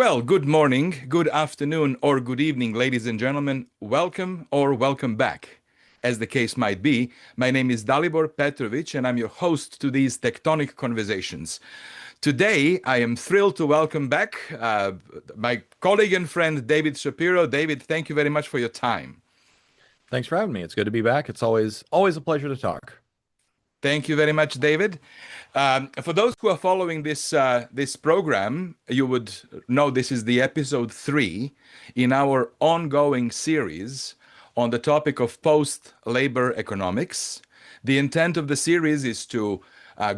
Well, good morning, good afternoon, or good evening, ladies and gentlemen. Welcome or welcome back, as the case might be. My name is Dalibor Petrovic, and I'm your host to these tectonic conversations. Today, I am thrilled to welcome back my colleague and friend, David Shapiro. David, thank you very much for your time. Thanks for having me. It's good to be back. It's always a pleasure to talk. Thank you very much, David. For those who are following this program, you would know this is the episode 3 in our ongoing series on the topic of post-labor economics. The intent of the series is to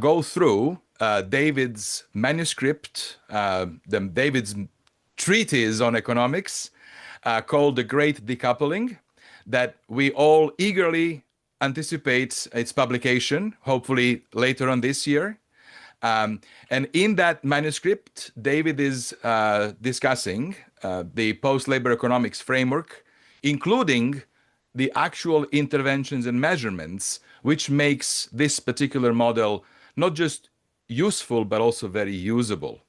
go through David's manuscript, David's treatise on economics, called The Great Decoupling, that we all eagerly anticipate its publication, hopefully later on this year. And in that manuscript, David is discussing the post-labor economics framework, including the actual interventions and measurements, which makes this particular model not just useful, but also very usable.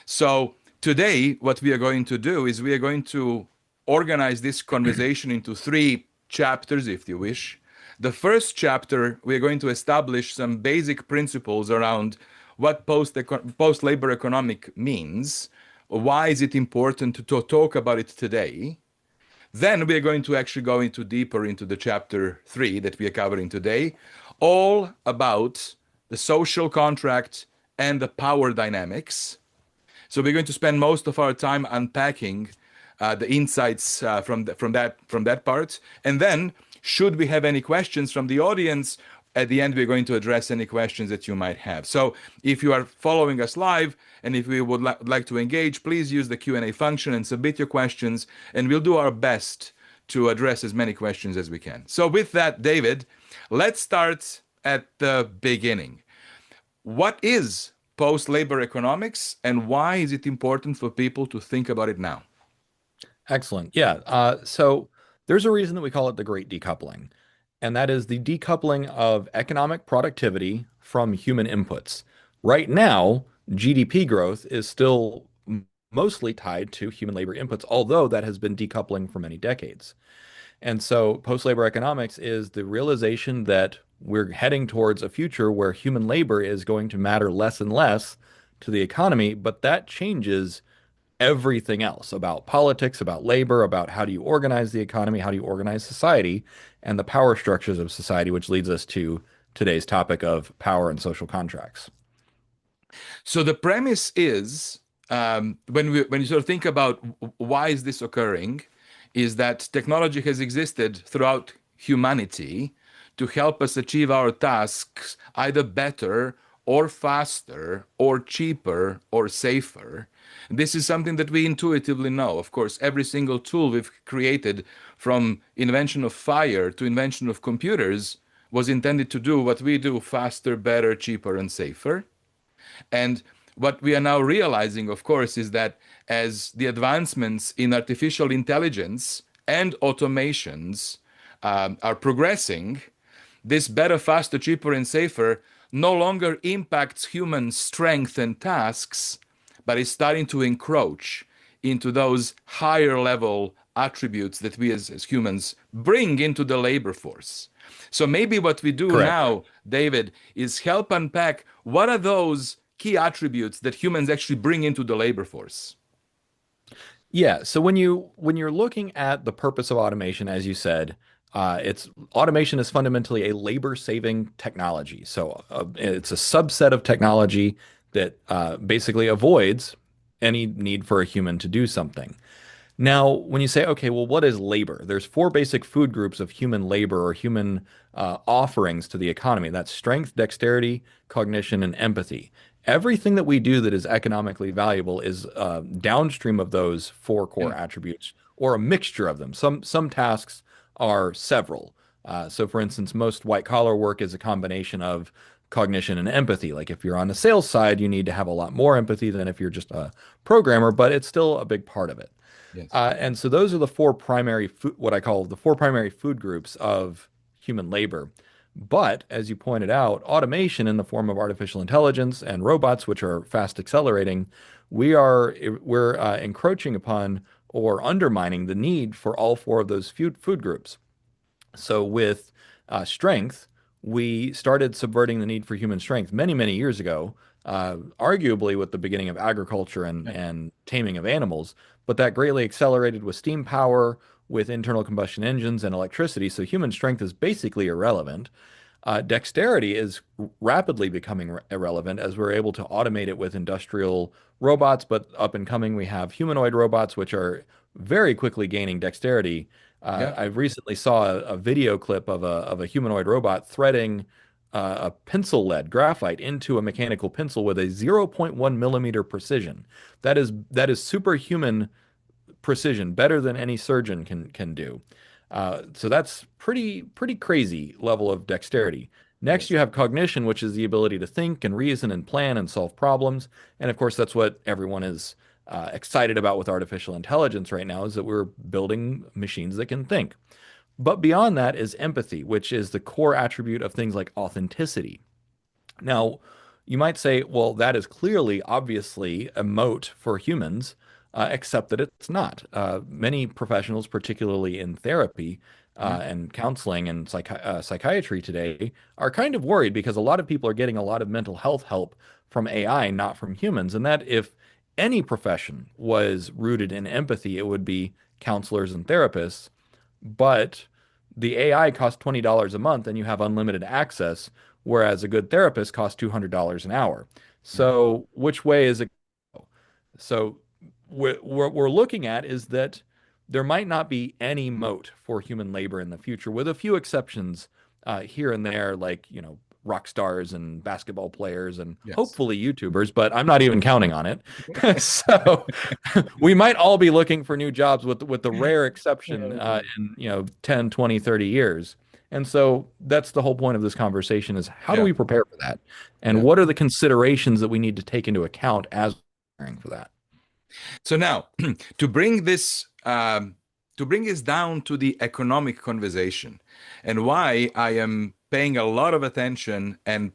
So today, what we are going to do is we are going to organize this conversation into 3 chapters, if you wish. The first chapter, we're going to establish some basic principles around what post-labor economic means. Why is it important to talk about it today? Then we're going to actually go deeper into the chapter 3 that we are covering today, all about the social contract and the power dynamics. So we're going to spend most of our time unpacking the insights from that part, and then, should we have any questions from the audience, at the end we're going to address any questions that you might have. So if you are following us live and if we would like to engage, please use the Q&A function and submit your questions, and we'll do our best to address as many questions as we can. So with that, David, let's start at the beginning. What is post-labor economics, and why is it important for people to think about it now? Excellent. Yeah. So there's a reason that we call it the Great Decoupling, and that is the decoupling of economic productivity from human inputs. Right now, GDP growth is still mostly tied to human labor inputs, although that has been decoupling for many decades. And so post-labor economics is the realization that we're heading towards a future where human labor is going to matter less and less to the economy, but that changes everything else about politics, about labor, about how do you organize the economy, how do you organize society, and the power structures of society, which leads us to today's topic of power and social contracts. So the premise is, when you sort of think about why is this occurring, is that technology has existed throughout humanity to help us achieve our tasks either better or faster or cheaper or safer. This is something that we intuitively know. Of course, every single tool we've created, from invention of fire to invention of computers, was intended to do what we do: faster, better, cheaper, and safer. And what we are now realizing, of course, is that as the advancements in artificial intelligence and automations are progressing, this better, faster, cheaper, and safer no longer impacts human strength and tasks, but is starting to encroach into those higher level attributes that we as humans bring into the labor force. So maybe what we do Correct. now, David, is help unpack what are those key attributes that humans actually bring into the labor force. Yeah, so when you're looking at the purpose of automation, as you said, it's automation is fundamentally a labor-saving technology. So it's a subset of technology that basically avoids any need for a human to do something. Now, when you say, okay, well, what is labor? There's 4 basic food groups of human labor or human offerings to the economy. That's strength, dexterity, cognition, and empathy. Everything that we do that is economically valuable is downstream of those 4 core Yeah. attributes, or a mixture of them. Some tasks are several. So, for instance, most white collar work is a combination of cognition and empathy. Like if you're on the sales side, you need to have a lot more empathy than if you're just a programmer, but it's still a big part of it. Yes. And so those are the 4 primary what I call the 4 primary food groups of human labor. But as you pointed out, automation in the form of artificial intelligence and robots, which are fast accelerating, we're encroaching upon or undermining the need for all four of those food groups. So with strength, we started subverting the need for human strength many, many years ago, arguably with the beginning of agriculture Yeah. and taming of animals. But that greatly accelerated with steam power, with internal combustion engines and electricity. So human strength is basically irrelevant. Dexterity is rapidly becoming irrelevant as we're able to automate it with industrial robots. But up and coming, we have humanoid robots, which are very quickly gaining dexterity. Yeah. I recently saw a video clip of a humanoid robot threading a pencil lead graphite into a mechanical pencil with a zero point 0.1 millimeter precision. That is superhuman precision, better than any surgeon can do. So that's pretty crazy level of dexterity. Next, Yes. you have cognition, which is the ability to think and reason and plan and solve problems. And of course, that's what everyone is excited about with artificial intelligence right now, is that we're building machines that can think. But beyond that is empathy, which is the core attribute of things like authenticity. Now, you might say, well, that is clearly, obviously, a moat for humans, except that it's not. Many professionals, particularly in therapy Yeah. and counseling and psychiatry today, are kind of worried because a lot of people are getting a lot of mental health help from AI, not from humans. And that if any profession was rooted in empathy, it would be counselors and therapists. But the AI costs $20 a month and you have unlimited access, whereas a good therapist costs $200 an hour. Yeah. So which way is it? So what we're looking at is that there might not be any moat for human labor in the future, with a few exceptions here and there, like, rock stars and basketball players and Yes. hopefully YouTubers, but I'm not even counting on it. So we might all be looking for new jobs with the rare exception in 10, 20, 30 years. And so that's the whole point of this conversation, is how do Yeah. we prepare for that? And Yeah. what are the considerations that we need to take into account as preparing for that? So now, to bring this down to the economic conversation, and why I am paying a lot of attention and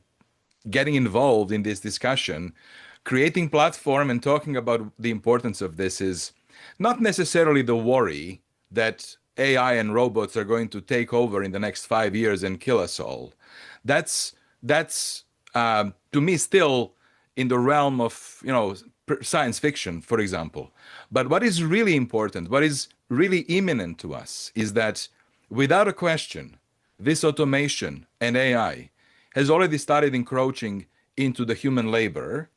getting involved in this discussion, creating platform and talking about the importance of this, is not necessarily the worry that AI and robots are going to take over in the next 5 years and kill us all. That's to me still in the realm of science fiction, for example. But what is really important, what is really imminent to us, is that without a question, this automation and AI has already started encroaching into the human labor,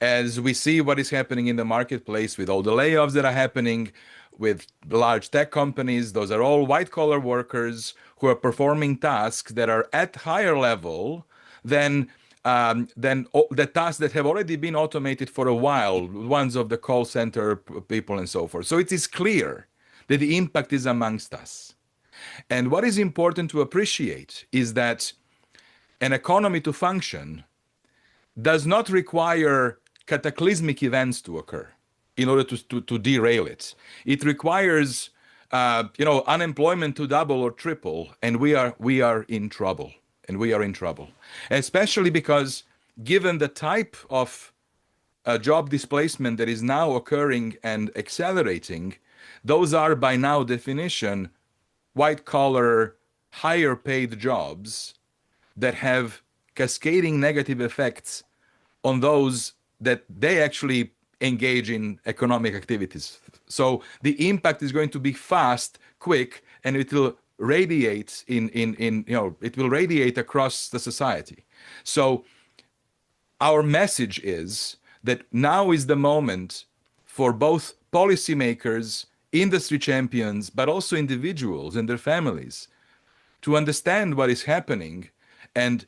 as we see what is happening in the marketplace with all the layoffs that are happening with large tech companies. Those are all white collar workers who are performing tasks that are at higher level than the tasks that have already been automated for a while, ones of the call center people and so forth. So it is clear that the impact is amongst us. And what is important to appreciate is that an economy to function does not require cataclysmic events to occur in order to derail it. It requires unemployment to double or triple, and we are in trouble. And we are in trouble, especially because given the type of job displacement that is now occurring and accelerating, those are by now definition white collar, higher paid jobs that have cascading negative effects on those that they actually engage in economic activities. So the impact is going to be fast, quick, and it will radiate it will radiate across the society. So our message is that now is the moment for both policymakers, industry champions, but also individuals and their families to understand what is happening and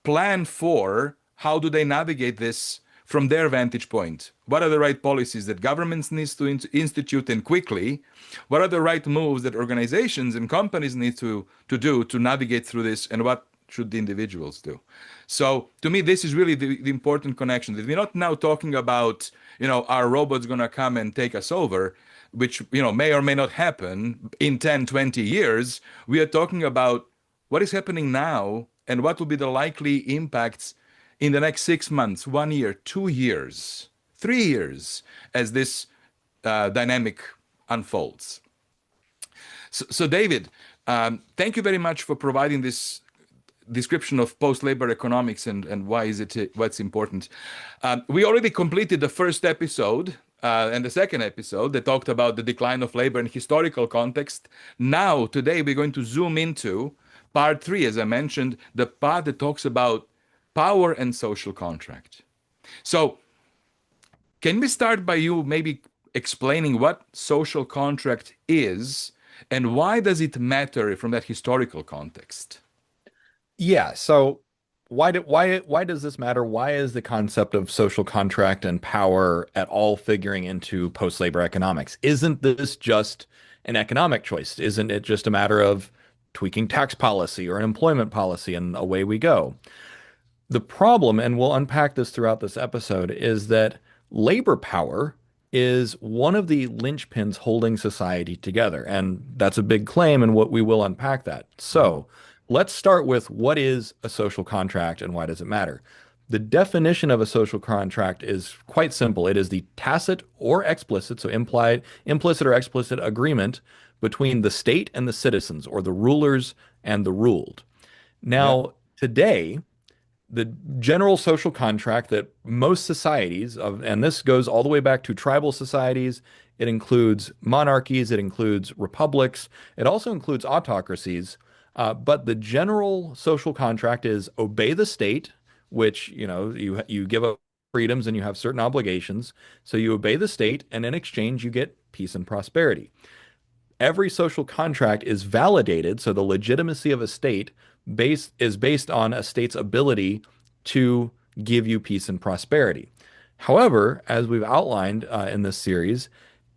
plan for how do they navigate this from their vantage point. What are the right policies that governments need to institute, and quickly? What are the right moves that organizations and companies need to do to navigate through this, and what should the individuals do? So to me, this is really the important connection, that we're not now talking about, are robots going to come and take us over, which, may or may not happen in 10, 20 years. We are talking about what is happening now and what will be the likely impacts in the next 6 months, 1 year, 2 years, 3 years, as this dynamic unfolds. So David, thank you very much for providing this description of post-labor economics and what's important. We already completed the first episode and the second episode that talked about the decline of labor in historical context. Now, today, we're going to zoom into part 3, as I mentioned, the part that talks about power and social contract. So, can we start by you maybe explaining what social contract is and why does it matter from that historical context? Yeah, so why does this matter? Why is the concept of social contract and power at all figuring into post-labor economics? Isn't this just an economic choice? Isn't it just a matter of tweaking tax policy or an employment policy and away we go? The problem, and we'll unpack this throughout this episode, is that labor power is one of the linchpins holding society together. And that's a big claim, and what we will unpack that. So let's start with what is a social contract and why does it matter? The definition of a social contract is quite simple. It is the tacit or explicit, so implicit or explicit agreement between the state and the citizens, or the rulers and the ruled. Now, today, the general social contract that most societies and this goes all the way back to tribal societies, it includes monarchies, it includes republics, it also includes autocracies. But the general social contract is obey the state, which, you give up freedoms and you have certain obligations. So you obey the state, and in exchange, you get peace and prosperity. Every social contract is validated, so the legitimacy of a state is based on a state's ability to give you peace and prosperity. However, as we've outlined in this series,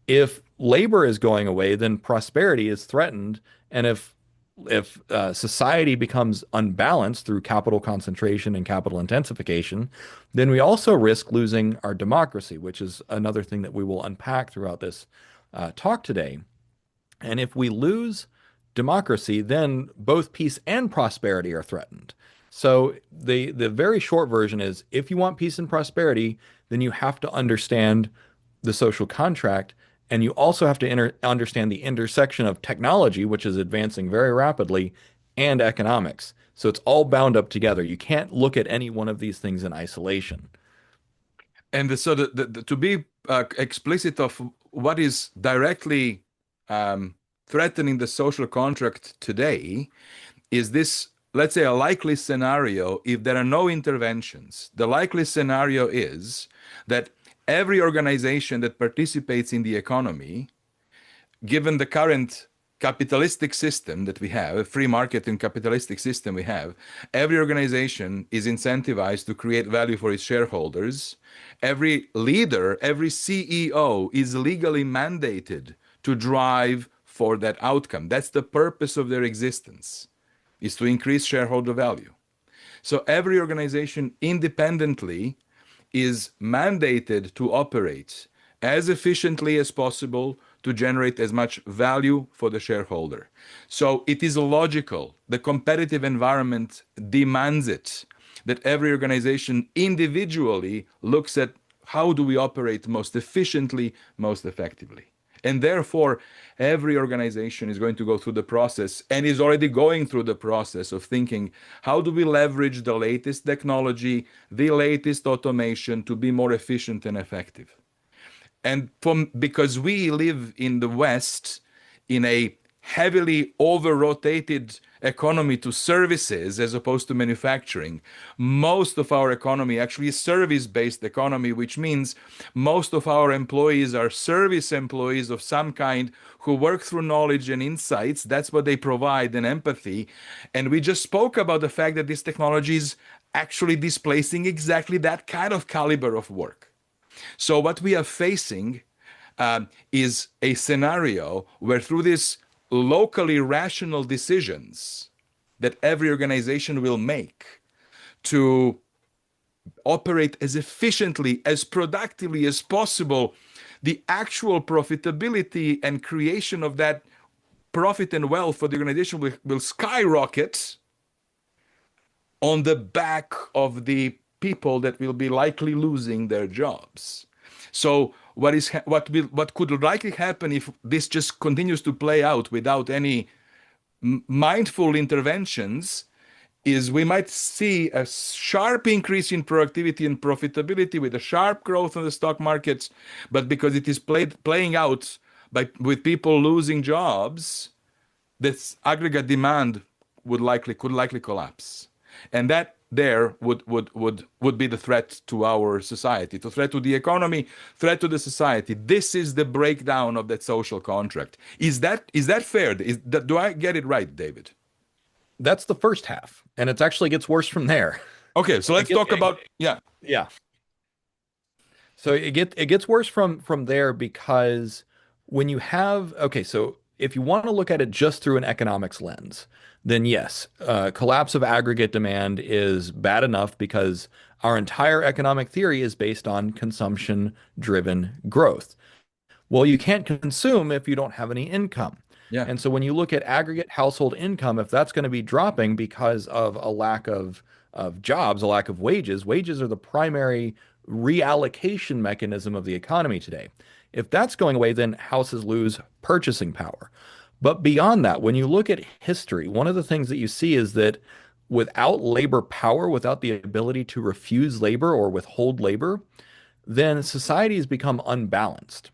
if labor is going away, then prosperity is threatened, and if society becomes unbalanced through capital concentration and capital intensification, then we also risk losing our democracy, which is another thing that we will unpack throughout this talk today. And if we lose democracy, then both peace and prosperity are threatened. So the very short version is, if you want peace and prosperity, then you have to understand the social contract, and you also have to understand the intersection of technology, which is advancing very rapidly, and economics. So it's all bound up together. You can't look at any one of these things in isolation. And so to be explicit of what is directly threatening the social contract today is this, let's say, a likely scenario. If there are no interventions, the likely scenario is that every organization that participates in the economy, given the current capitalistic system that we have, a free market and capitalistic system we have, every organization is incentivized to create value for its shareholders. Every leader, every CEO is legally mandated to drive for that outcome. That's the purpose of their existence, is to increase shareholder value. So every organization independently is mandated to operate as efficiently as possible to generate as much value for the shareholder. So it is logical. The competitive environment demands it, that every organization individually looks at how do we operate most efficiently, most effectively. And therefore, every organization is going to go through the process and is already going through the process of thinking, how do we leverage the latest technology, the latest automation to be more efficient and effective? And because we live in the West in a heavily over-rotated economy to services as opposed to manufacturing, most of our economy actually is service-based economy, which means most of our employees are service employees of some kind who work through knowledge and insights. That's what they provide, and empathy. And we just spoke about the fact that this technology is actually displacing exactly that kind of caliber of work. So what we are facing is a scenario where, through this locally rational decisions that every organization will make to operate as efficiently, as productively as possible, the actual profitability and creation of that profit and wealth for the organization will skyrocket. on the back of the people that will be likely losing their jobs. So what could likely happen if this just continues to play out without any mindful interventions is we might see a sharp increase in productivity and profitability with a sharp growth on the stock markets, but because it is playing out with people losing jobs, this aggregate demand could likely collapse, and that there would be the threat to our society, to threat to the economy, threat to the society. This is the breakdown of that social contract. Is that fair? Do I get it right, David? That's the first half, and it actually gets worse from there. Okay, so It let's gets, talk about yeah. yeah. So it gets worse from there because when you have okay, so if you want to look at it just through an economics lens, then yes, collapse of aggregate demand is bad enough because our entire economic theory is based on consumption-driven growth. Well, you can't consume if you don't have any income. Yeah. And so when you look at aggregate household income, if that's going to be dropping because of a lack of jobs, a lack of wages, wages are the primary reallocation mechanism of the economy today. If that's going away, then houses lose purchasing power. But beyond that, when you look at history, one of the things that you see is that without labor power, without the ability to refuse labor or withhold labor, then societies become unbalanced.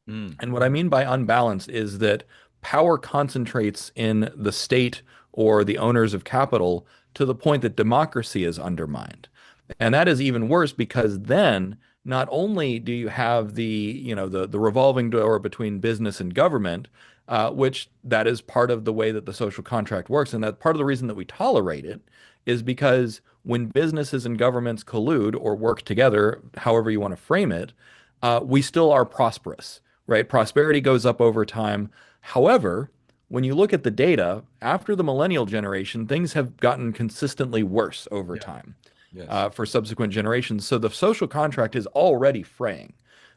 Mm. And what I mean by unbalanced is that power concentrates in the state or the owners of capital to the point that democracy is undermined. And that is even worse because then not only do you have the revolving door between business and government, which that is part of the way that the social contract works, and that part of the reason that we tolerate it is because when businesses and governments collude or work together, however you want to frame it, we still are prosperous, right? Prosperity goes up over time. However, when you look at the data, after the millennial generation, things have gotten consistently worse over Yeah. time Yes. for subsequent generations. So the social contract is already fraying,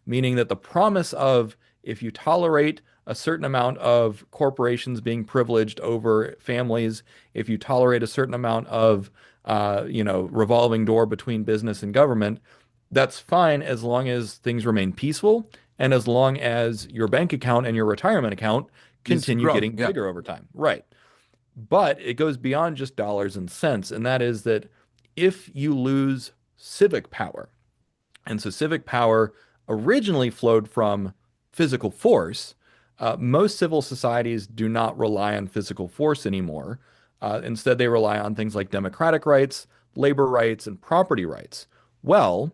meaning that the promise of if you tolerate a certain amount of corporations being privileged over families, if you tolerate a certain amount of revolving door between business and government, that's fine as long as things remain peaceful and as long as your bank account and your retirement account Is continue growing. getting Yeah. bigger over time. Right. But it goes beyond just dollars and cents, and that is that if you lose civic power, and so civic power originally flowed from physical force, most civil societies do not rely on physical force anymore. Instead, they rely on things like democratic rights, labor rights, and property rights. Well,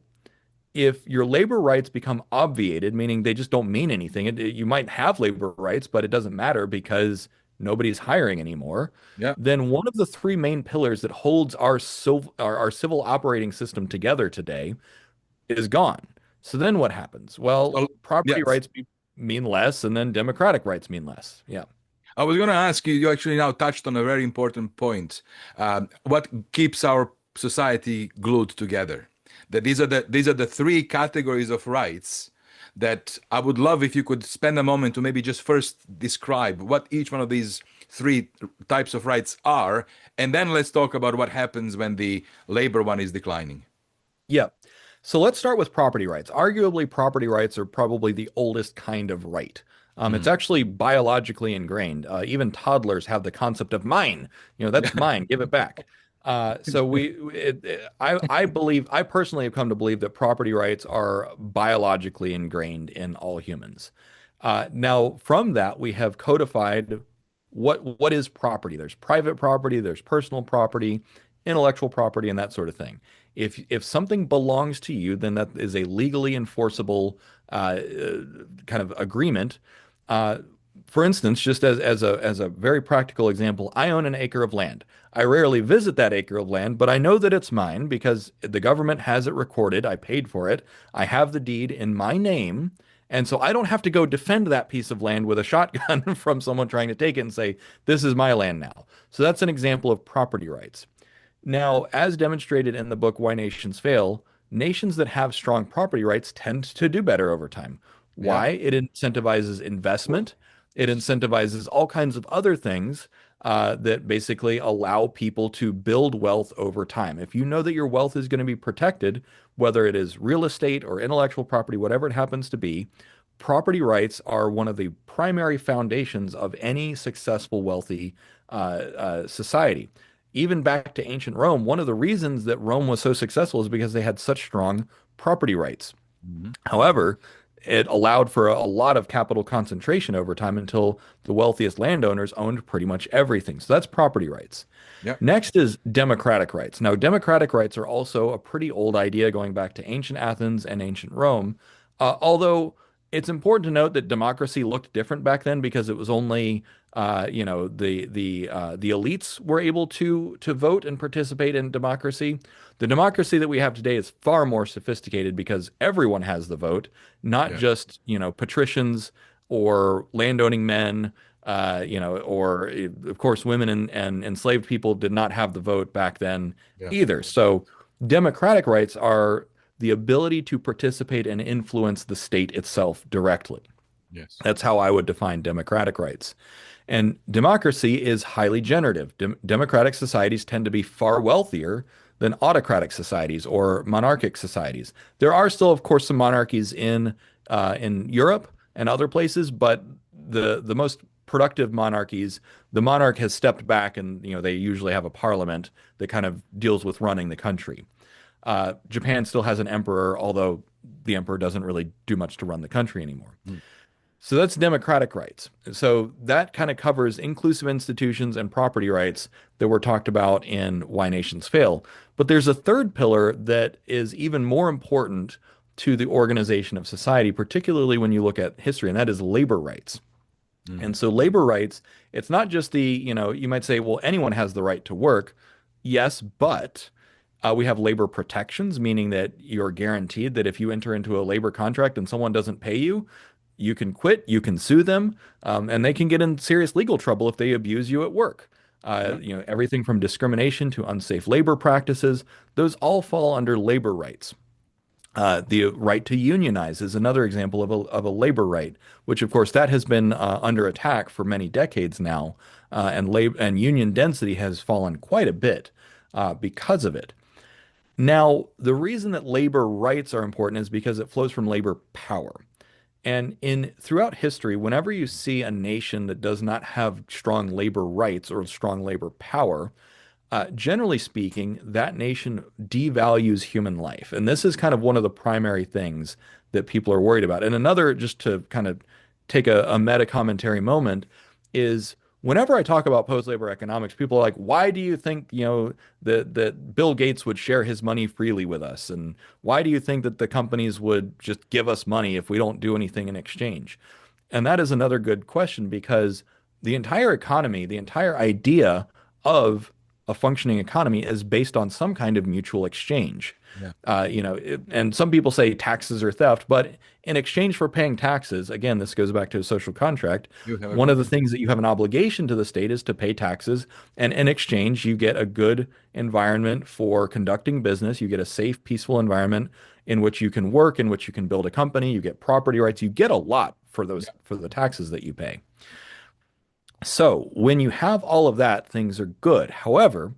if your labor rights become obviated, meaning they just don't mean anything, you might have labor rights, but it doesn't matter because nobody's hiring anymore, Yeah. then one of the three main pillars that holds our civil operating system together today is gone. So then what happens? Well, So property yes. rights mean less, and then democratic rights mean less. Yeah. I was going to ask you, you actually now touched on a very important point. What keeps our society glued together? That these are the three categories of rights that I would love if you could spend a moment to maybe just first describe what each one of these three types of rights are, and then let's talk about what happens when the labor one is declining. Yeah. So let's start with property rights. Arguably, property rights are probably the oldest kind of right. It's Mm. actually biologically ingrained. Even toddlers have the concept of mine. That's mine. Give it back. I personally have come to believe that property rights are biologically ingrained in all humans. Now, from that, we have codified what is property. There's private property, there's personal property, intellectual property, and that sort of thing. If something belongs to you, then that is a legally enforceable kind of agreement. Uh, for instance, just as a very practical example, I own an acre of land. I rarely visit that acre of land, but I know that it's mine because the government has it recorded. I paid for it. I have the deed in my name. And so I don't have to go defend that piece of land with a shotgun from someone trying to take it and say, this is my land now. So that's an example of property rights. Now, as demonstrated in the book Why Nations Fail, nations that have strong property rights tend to do better over time. Yeah. Why? It incentivizes investment, it incentivizes all kinds of other things that basically allow people to build wealth over time. If you know that your wealth is going to be protected, whether it is real estate or intellectual property, whatever it happens to be, property rights are one of the primary foundations of any successful, wealthy society. Even back to ancient Rome, one of the reasons that Rome was so successful is because they had such strong property rights. Mhm. However, it allowed for a lot of capital concentration over time until the wealthiest landowners owned pretty much everything. So that's property rights. Yeah. Next is democratic rights. Now, democratic rights are also a pretty old idea going back to ancient Athens and ancient Rome. Although it's important to note that democracy looked different back then because it was only, the elites were able to vote and participate in democracy. The democracy that we have today is far more sophisticated because everyone has the vote, not Yeah. just, patricians or landowning men, or of course, women and enslaved people did not have the vote back then Yeah. either. So democratic rights are the ability to participate and influence the state itself directly. Yes. That's how I would define democratic rights. And democracy is highly generative. Democratic societies tend to be far wealthier than autocratic societies or monarchic societies. There are still, of course, some monarchies in Europe and other places, but the most productive monarchies, the monarch has stepped back, and they usually have a parliament that kind of deals with running the country. Japan still has an emperor, although the emperor doesn't really do much to run the country anymore. Mm. So that's democratic rights. So that kind of covers inclusive institutions and property rights that were talked about in Why Nations Fail. But there's a third pillar that is even more important to the organization of society, particularly when you look at history, and that is labor rights. Mhm. And so labor rights, it's not just you might say, well, anyone has the right to work. Yes, but we have labor protections, meaning that you're guaranteed that if you enter into a labor contract and someone doesn't pay you, you can quit, you can sue them, and they can get in serious legal trouble if they abuse you at work. Yeah. Everything from discrimination to unsafe labor practices, those all fall under labor rights. The right to unionize is another example of a labor right, which of course that has been under attack for many decades now, and union density has fallen quite a bit because of it. Now, the reason that labor rights are important is because it flows from labor power. And in throughout history, whenever you see a nation that does not have strong labor rights or strong labor power, generally speaking, that nation devalues human life. And this is kind of one of the primary things that people are worried about. And another, just to kind of take a meta commentary moment, is whenever I talk about post-labor economics, people are like, why do you think, that Bill Gates would share his money freely with us? And why do you think that the companies would just give us money if we don't do anything in exchange? And that is another good question because the entire economy, the entire idea of a functioning economy is based on some kind of mutual exchange. Yeah. And some people say taxes are theft, but in exchange for paying taxes, again, this goes back to a social contract. You have a One of the good. things that you have an obligation to the state is to pay taxes, and in exchange, you get a good environment for conducting business. You get a safe, peaceful environment in which you can work, in which you can build a company. You get property rights. You get a lot for those Yeah. for the taxes that you pay. So when you have all of that, things are good. However,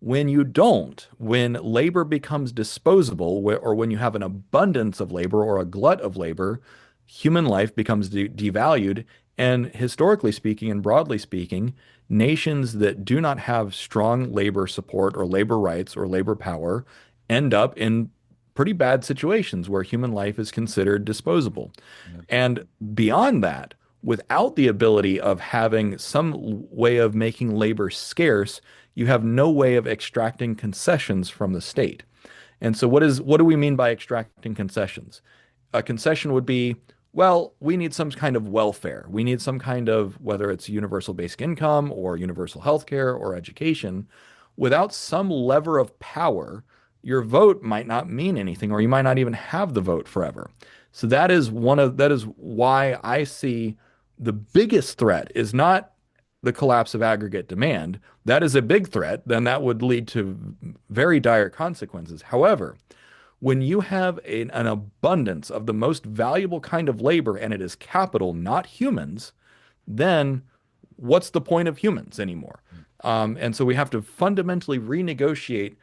when you don't, when labor becomes disposable, or when you have an abundance of labor or a glut of labor, human life becomes devalued. And historically speaking and broadly speaking, nations that do not have strong labor support or labor rights or labor power end up in pretty bad situations where human life is considered disposable. Yeah. And beyond that, without the ability of having some way of making labor scarce, you have no way of extracting concessions from the state. And so what do we mean by extracting concessions? A concession would be, well, we need some kind of welfare. We need some kind of, whether it's universal basic income or universal health care or education. Without some lever of power, your vote might not mean anything, or you might not even have the vote forever. So that is why I see the biggest threat is not the collapse of aggregate demand. That is a big threat, then that would lead to very dire consequences. However, when you have an abundance of the most valuable kind of labor and it is capital, not humans, then what's the point of humans anymore? And so we have to fundamentally renegotiate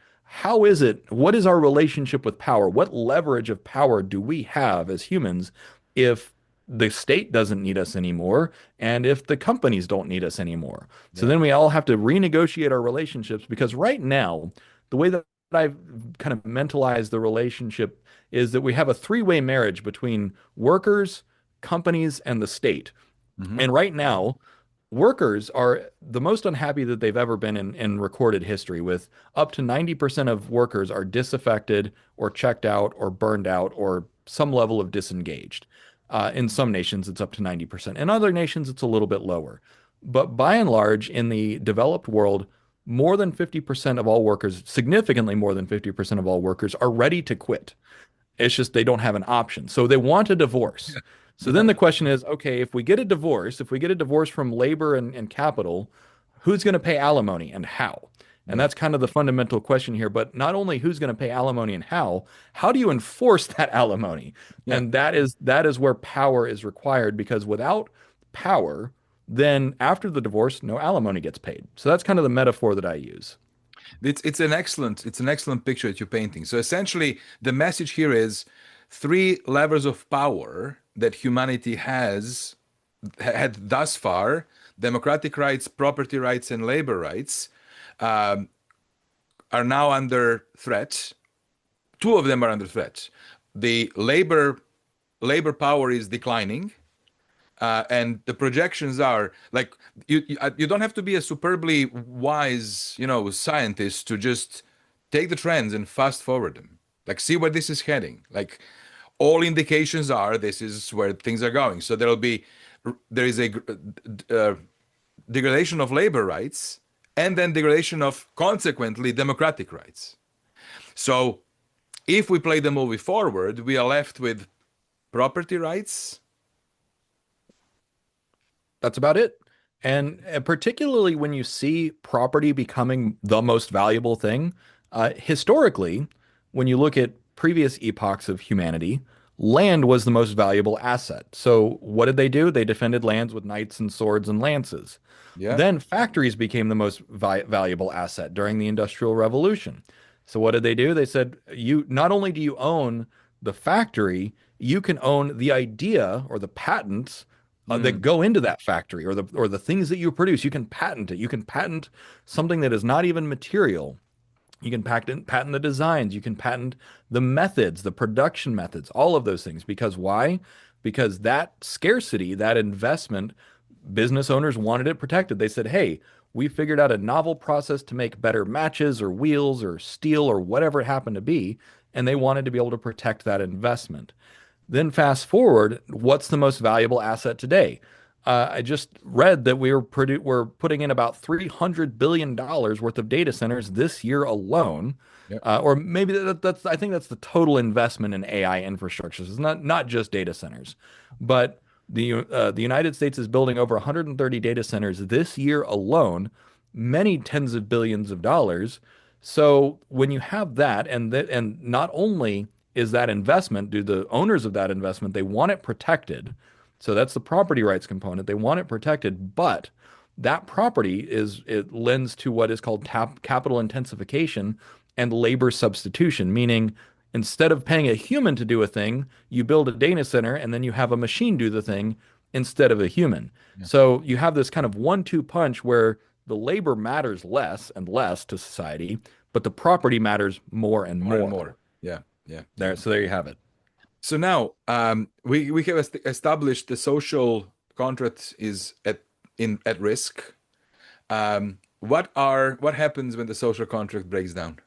what is our relationship with power? What leverage of power do we have as humans if the state doesn't need us anymore and if the companies don't need us anymore? So Yeah. then we all have to renegotiate our relationships because right now, the way that I've kind of mentalized the relationship is that we have a three-way marriage between workers, companies, and the state. Hmm. And right now, workers are the most unhappy that they've ever been in recorded history, with up to 90% of workers are disaffected or checked out or burned out or some level of disengaged. In some nations, it's up to 90%. In other nations, it's a little bit lower. But by and large, in the developed world, more than 50% of all workers, significantly more than 50% of all workers, are ready to quit. It's just they don't have an option. So they want a divorce. So then the question is, okay, if we get a divorce from labor and capital, who's going to pay alimony and how? And Yeah. that's kind of the fundamental question here. But not only who's going to pay alimony and how do you enforce that alimony? Yeah. And that is where power is required because without power, then after the divorce, no alimony gets paid. So that's kind of the metaphor that I use. It's an excellent picture that you're painting. So essentially, the message here is three levers of power that humanity has had thus far: democratic rights, property rights, and labor rights, um, are now under threat. Two of them are under threat. The labor power is declining, and the projections are like you don't have to be a superbly wise scientist to just take the trends and fast forward them, like see where this is heading. Like all indications are this is where things are going. So there is a degradation of labor rights and then degradation of consequently democratic rights. So if we play the movie forward, we are left with property rights. That's about it. And particularly when you see property becoming the most valuable thing, historically, when you look at previous epochs of humanity, land was the most valuable asset. So what did they do? They defended lands with knights and swords and lances. Yeah. Then factories became the most valuable asset during the Industrial Revolution. So what did they do? They said, you not only do you own the factory, you can own the idea or the patents that Mm. go into that factory or the things that you produce. You can patent it. You can patent something that is not even material. You can patent the designs. You can patent the methods, the production methods, all of those things. Because why? Because that scarcity, that investment, business owners wanted it protected. They said, hey, we figured out a novel process to make better matches or wheels or steel or whatever it happened to be. And they wanted to be able to protect that investment. Then fast forward, what's the most valuable asset today? I just read that we're putting in about $300 billion worth of data centers this year alone. Yep. Or maybe that's I think that's the total investment in AI infrastructure. So it's not just data centers, but the United States is building over 130 data centers this year alone, many tens of billions of dollars. So when you have that, and not only is that investment, do the owners of that investment, they want it protected. So that's the property rights component. They want it protected, but that property it lends to what is called capital intensification and labor substitution, meaning instead of paying a human to do a thing, you build a data center and then you have a machine do the thing instead of a human. Yeah. So you have this kind of 1-2 punch where the labor matters less and less to society, but the property matters more and More and more. more. Yeah. Yeah. So there you have it. So now we have established the social contract is at risk. What happens when the social contract breaks down?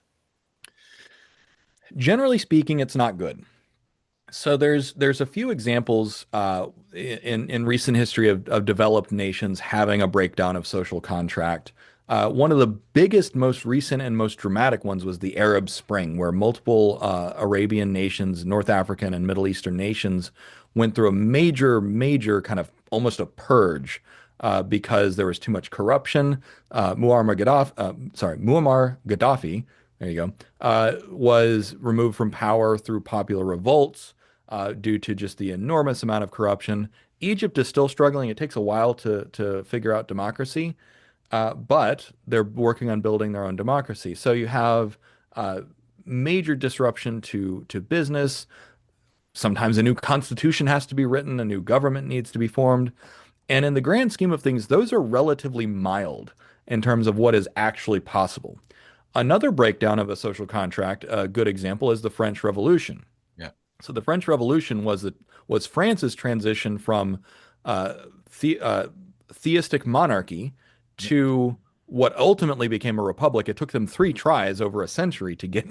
Generally speaking, it's not good. So there's a few examples in recent history of developed nations having a breakdown of social contract. One of the biggest, most recent, and most dramatic ones was the Arab Spring, where multiple Arabian nations, North African and Middle Eastern nations, went through a major kind of almost a purge because there was too much corruption. Muammar Gaddafi, there you go, was removed from power through popular revolts. due to just the enormous amount of corruption. Egypt is still struggling. It takes a while to figure out democracy, but they're working on building their own democracy. So you have major disruption to business. Sometimes a new constitution has to be written, a new government needs to be formed. And in the grand scheme of things, those are relatively mild in terms of what is actually possible. Another breakdown of a social contract, a good example, is the French Revolution. Yeah. So the French Revolution was France's transition from uh, theistic monarchy Yeah. to what ultimately became a republic. It took them 3 tries over a century to get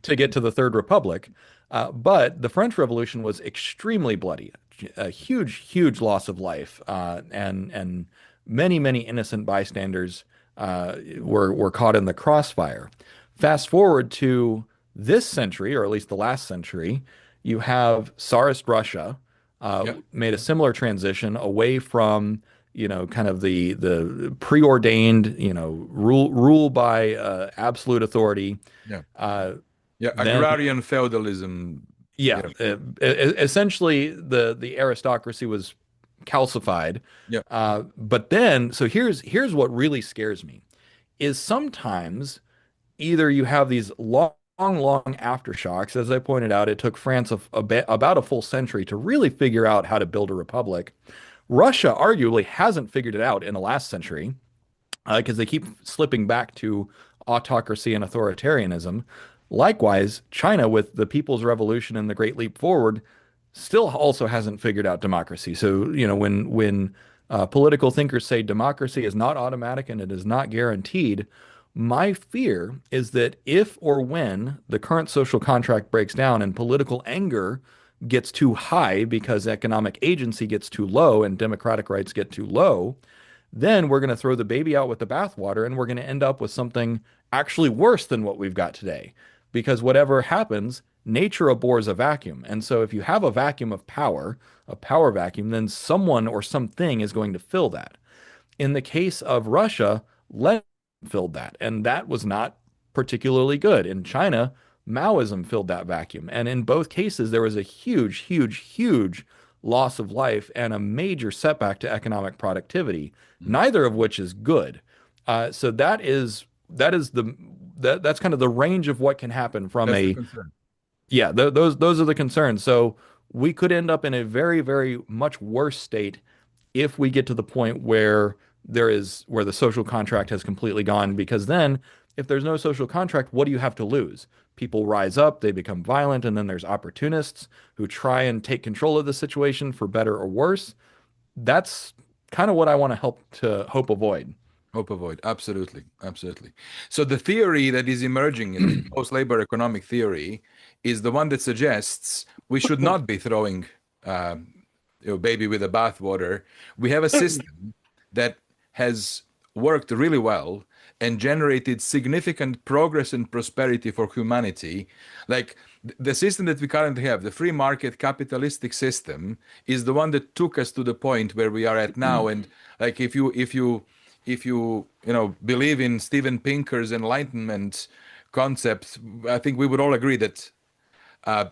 to the Third Republic. But the French Revolution was extremely bloody, a huge, huge loss of life, and many innocent bystanders were caught in the crossfire. Fast forward to this century, or at least the last century, you have Tsarist Russia Yeah. made a similar transition away from, kind of the preordained, rule by absolute authority. Yeah. Uh, Yeah. then, Agrarian feudalism. yeah, Yeah. essentially the aristocracy was calcified. Yeah. But then, so here's what really scares me is sometimes either you have these long aftershocks. As I pointed out, it took France about a full century to really figure out how to build a republic. Russia arguably hasn't figured it out in the last century because they keep slipping back to autocracy and authoritarianism. Likewise, China, with the People's Revolution and the Great Leap Forward, still also hasn't figured out democracy. So, when political thinkers say democracy is not automatic and it is not guaranteed, my fear is that if or when the current social contract breaks down and political anger gets too high because economic agency gets too low and democratic rights get too low, then we're going to throw the baby out with the bathwater and we're going to end up with something actually worse than what we've got today. Because whatever happens, nature abhors a vacuum. And so if you have a vacuum of power, a power vacuum, then someone or something is going to fill that. In the case of Russia, Lenin filled that, and that was not particularly good. In China, Maoism filled that vacuum. And in both cases, there was a huge loss of life and a major setback to economic productivity, neither of which is good. So that's kind of the range of what can happen from That's the a concern. yeah, those are the concerns. So we could end up in a very much worse state if we get to the point where where the social contract has completely gone, because then if there's no social contract, what do you have to lose? People rise up, they become violent, and then there's opportunists who try and take control of the situation for better or worse. That's kind of what I want to hope avoid. Hope avoid. Absolutely. Absolutely. So the theory that is emerging in the post-labor economic theory is the one that suggests we should not be throwing baby with the bathwater. We have a system that has worked really well and generated significant progress and prosperity for humanity. Like the system that we currently have, the free market capitalistic system, is the one that took us to the point where we are at now. And like if you believe in Steven Pinker's Enlightenment concept, I think we would all agree that uh,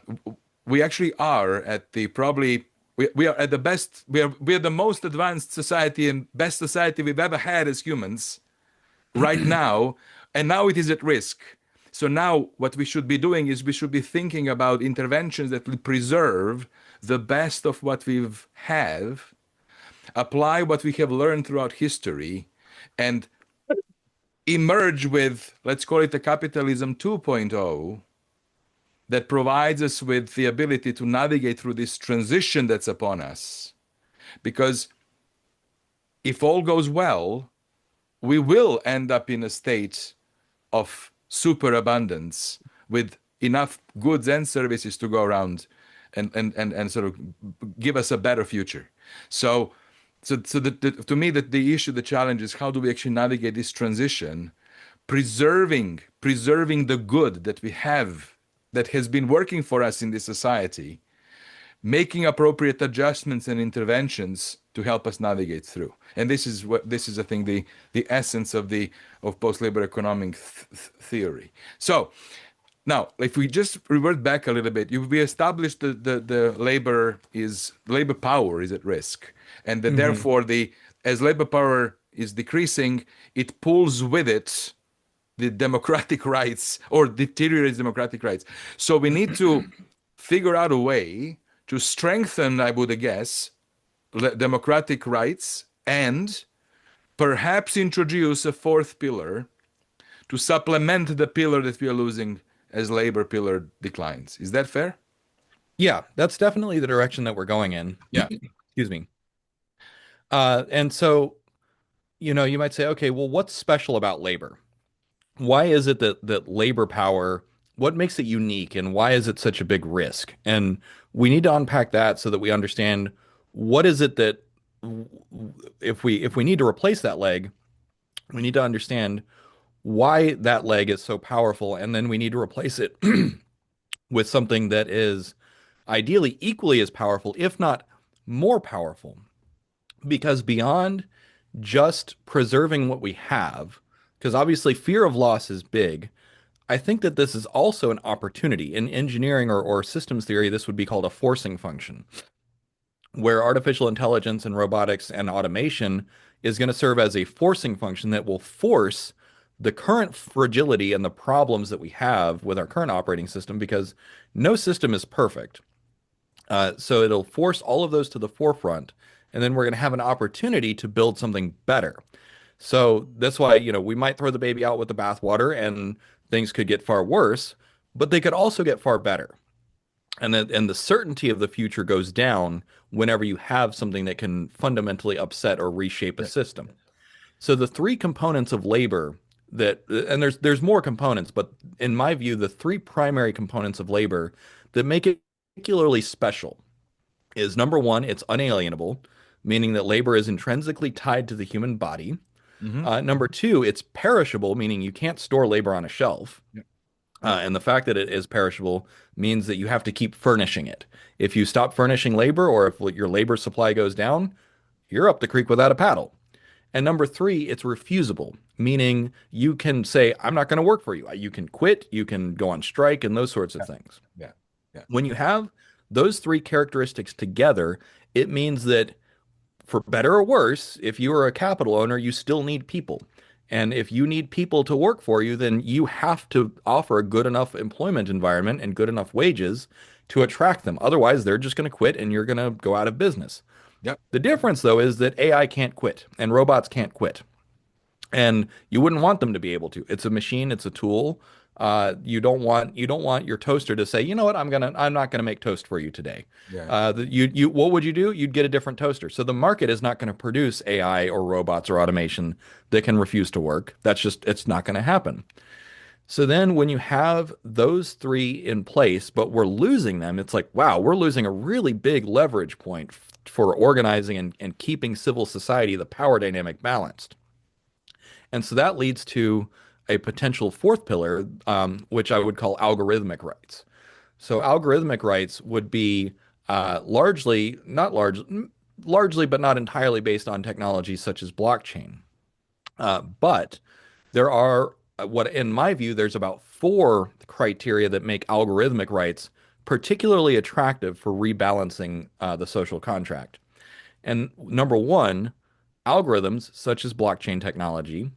we actually are at the probably we are at the best, we are the most advanced society and best society we've ever had as humans right now, and now it is at risk. So now what we should be doing is we should be thinking about interventions that will preserve the best of what we've have, apply what we have learned throughout history, and emerge with, let's call it a capitalism 2.0, that provides us with the ability to navigate through this transition that's upon us. Because if all goes well, we will end up in a state of superabundance with enough goods and services to go around and sort of give us a better future. To me, the issue, the challenge is how do we actually navigate this transition, preserving the good that we have, that has been working for us in this society, making appropriate adjustments and interventions to help us navigate through. And this is I think the essence of post-labor economic theory. So Now, if we just revert back a little bit, we established the labor power is at risk, and that Hmm. therefore the as labor power is decreasing, it pulls with it the democratic rights or deteriorates democratic rights. So we need to figure out a way to strengthen, I would guess, democratic rights and perhaps introduce a fourth pillar to supplement the pillar that we are losing as labor pillar declines. Is that fair? Yeah, that's definitely the direction that we're going in. Yeah. Excuse me. And so, you might say, okay, well, what's special about labor? Why is it that labor power, what makes it unique and why is it such a big risk? And we need to unpack that so that we understand what is it that if we need to replace that leg, we need to understand why that leg is so powerful, and then we need to replace it with something that is ideally equally as powerful, if not more powerful. Because beyond just preserving what we have, because obviously fear of loss is big, I think that this is also an opportunity. In engineering or systems theory, this would be called a forcing function, where artificial intelligence and robotics and automation is going to serve as a forcing function that will force the current fragility and the problems that we have with our current operating system, because no system is perfect. So it'll force all of those to the forefront, and then we're going to have an opportunity to build something better. So that's why, we might throw the baby out with the bathwater and things could get far worse, but they could also get far better. And the certainty of the future goes down whenever you have something that can fundamentally upset or reshape a system. So the three components of labor and there's more components, but in my view, the three primary components of labor that make it particularly special is number one, it's unalienable, meaning that labor is intrinsically tied to the human body. Mm-hmm. Number two, it's perishable, meaning you can't store labor on a shelf. Yeah. And the fact that it is perishable means that you have to keep furnishing it. If you stop furnishing labor or if your labor supply goes down, you're up the creek without a paddle. And number three, it's refusable, meaning you can say, I'm not going to work for you. You can quit, you can go on strike, and those sorts of things. Yeah. Yeah. When you have those three characteristics together, it means that for better or worse, if you are a capital owner, you still need people. And if you need people to work for you, then you have to offer a good enough employment environment and good enough wages to attract them. Otherwise, they're just going to quit and you're going to go out of business. Yep. The difference, though, is that AI can't quit and robots can't quit. And you wouldn't want them to be able to. It's a machine, it's a tool. You don't want your toaster to say, you know what, I'm not gonna make toast for you today. Yeah. What would you do? You'd get a different toaster. So the market is not going to produce AI or robots or automation that can refuse to work. It's not going to happen. So then when you have those three in place, but we're losing them, it's like, wow, we're losing a really big leverage point for organizing and keeping civil society, the power dynamic balanced. And so that leads to a potential fourth pillar, which I would call algorithmic rights. So algorithmic rights would be largely, but not entirely based on technologies such as blockchain. But there are, what in my view, there's about four criteria that make algorithmic rights particularly attractive for rebalancing the social contract. And number one, algorithms such as blockchain technology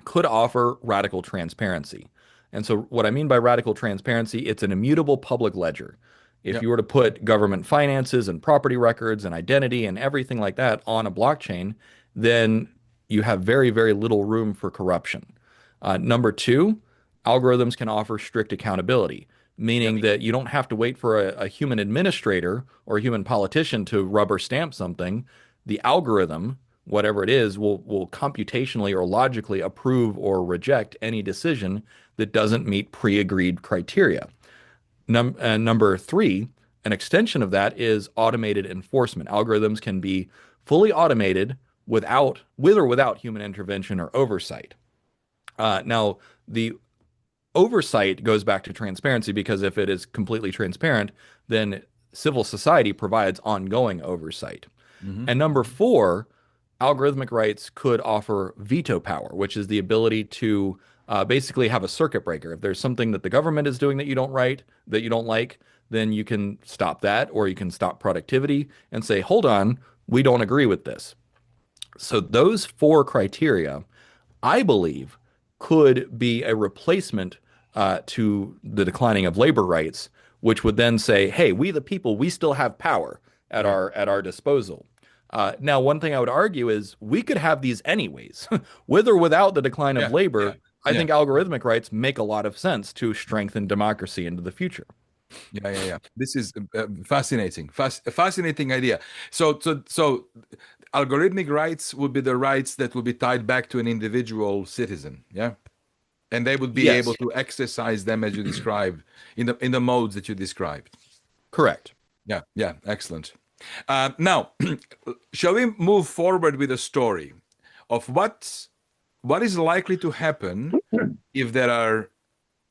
could offer radical transparency. And so what I mean by radical transparency, it's an immutable public ledger. If Yep. you were to put government finances and property records and identity and everything like that on a blockchain, then you have very, very little room for corruption. Number two, algorithms can offer strict accountability, Yep. meaning that you don't have to wait for a human administrator or a human politician to rubber stamp something. The algorithm, whatever it is, will computationally or logically approve or reject any decision that doesn't meet pre-agreed criteria. Number three, an extension of that is automated enforcement. Algorithms can be fully automated with or without human intervention or oversight. Now, the oversight goes back to transparency, because if it is completely transparent, then civil society provides ongoing oversight. Mm-hmm. And number four, algorithmic rights could offer veto power, which is the ability to basically have a circuit breaker. If there's something that the government is doing that you don't like, then you can stop that, or you can stop productivity and say, hold on, we don't agree with this. So those four criteria, I believe, could be a replacement to the declining of labor rights, which would then say, "Hey, we the people, we still have power at Yeah. our disposal." Now, one thing I would argue is we could have these anyways, with or without the decline of Yeah. Yeah. labor. I Yeah. think algorithmic rights make a lot of sense to strengthen democracy into the future. Yeah, yeah, yeah. This is fascinating. A fascinating idea. So, algorithmic rights would be the rights that would be tied back to an individual citizen. Yeah, and they would be able Yes, to exercise them as you described in the modes that you described. correct. Yeah, yeah, excellent. Now, shall we move forward with a story of what is likely to happen if there are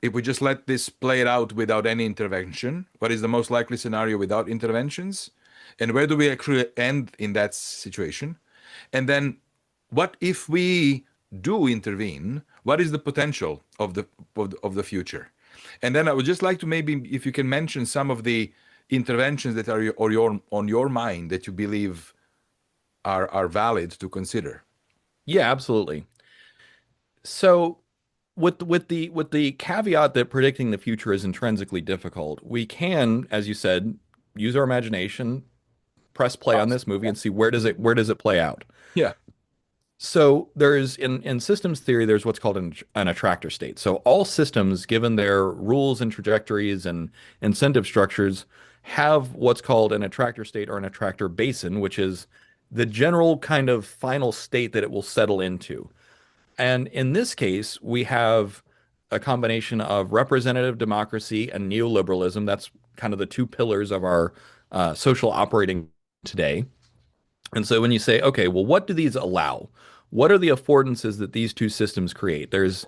if we just let this play it out without any intervention? What is the most likely scenario without interventions? And where do we actually end in that situation? And then what if we do intervene? What is the potential of the future? And then I would just like to maybe if you can mention some of the interventions that are on your mind that you believe are valid to consider. Yeah, absolutely. So with the caveat that predicting the future is intrinsically difficult, we can, as you said, use our imagination, press play on Awesome. this movie and see where does it play out. Yeah. So there's in systems theory, there's what's called an attractor state. So all systems, given their rules and trajectories and incentive structures, have what's called an attractor state or an attractor basin, which is the general kind of final state that it will settle into. And in this case, we have a combination of representative democracy and neoliberalism. That's kind of the two pillars of our social operating today. And so when you say, okay, well, what do these allow? What are the affordances that these two systems create? There's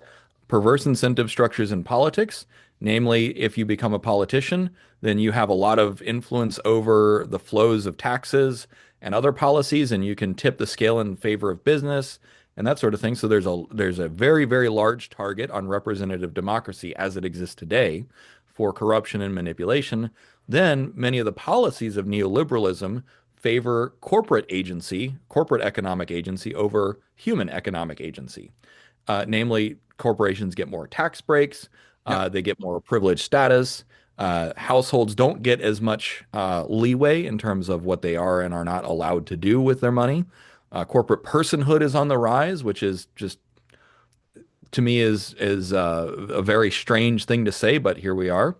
perverse incentive structures in politics. Namely, if you become a politician, then you have a lot of influence over the flows of taxes and other policies, and you can tip the scale in favor of business and that sort of thing. So there's a very, very large target on representative democracy as it exists today for corruption and manipulation. Then many of the policies of neoliberalism favor corporate agency, corporate economic agency over human economic agency. Namely, corporations get more tax breaks, Yeah. they get more privileged status. Households don't get as much leeway in terms of what they are and are not allowed to do with their money. Corporate personhood is on the rise, which is just to me is a very strange thing to say, but here we are.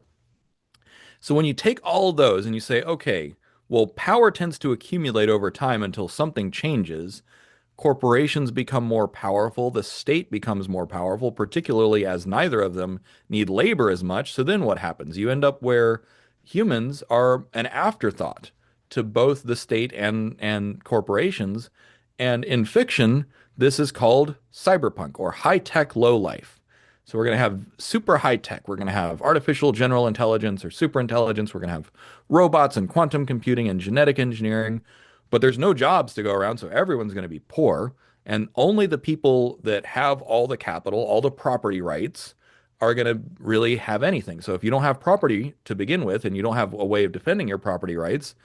So when you take all of those and you say, okay, well, power tends to accumulate over time until something changes. Corporations become more powerful, the state becomes more powerful, particularly as neither of them need labor as much. So then what happens? You end up where humans are an afterthought to both the state and corporations. And in fiction, this is called cyberpunk or high-tech low life. So we're going to have super high tech. We're going to have artificial general intelligence or super intelligence. We're going to have robots and quantum computing and genetic engineering. But there's no jobs to go around, so everyone's going to be poor. And only the people that have all the capital, all the property rights, are going to really have anything. So if you don't have property to begin with and you don't have a way of defending your property rights,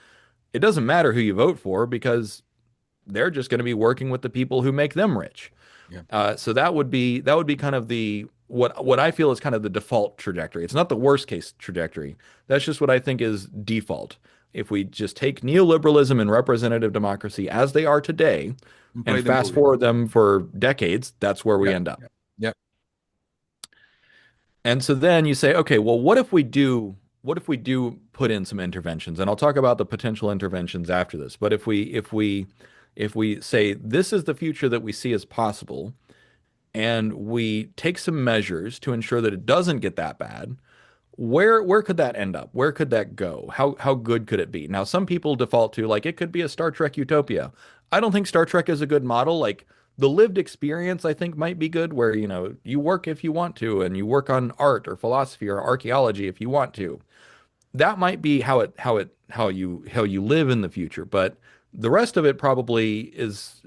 it doesn't matter who you vote for because they're just going to be working with the people who make them rich. Yeah. So that would be kind of the what I feel is kind of the default trajectory. It's not the worst case trajectory. That's just what I think is default. If we just take neoliberalism and representative democracy as they are today And play and the fast movie. forward them for decades, that's where we Yeah. end up. Yeah. Yeah. And so then you say, okay, well, what if we do put in some interventions? And I'll talk about the potential interventions after this. But if we say this is the future that we see as possible, and we take some measures to ensure that it doesn't get that bad, where could that end up? Where could that go? How good could it be? Now, some people default to like it could be a Star Trek Utopia. I don't think Star Trek is a good model. Like the lived experience, I think might be good, where you work if you want to, and you work on art or philosophy or archaeology if you want to. That might be how you live in the future. But the rest of it probably is.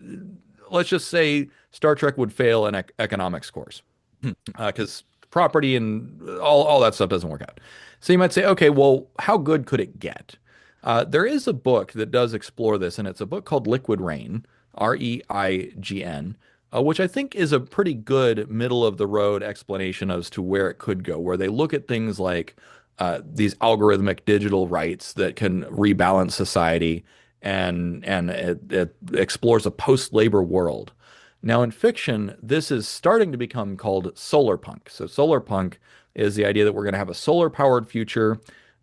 Let's just say Star Trek would fail in economics course. because property and all that stuff doesn't work out. So you might say, okay, well, how good could it get? There is a book that does explore this, and it's a book called Liquid Reign, Reign, which I think is a pretty good middle of the road explanation as to where it could go, where they look at things like these algorithmic digital rights that can rebalance society, and it explores a post-labor world. Now, in fiction, this is starting to become called solarpunk. So, solarpunk is the idea that we're going to have a solar-powered future,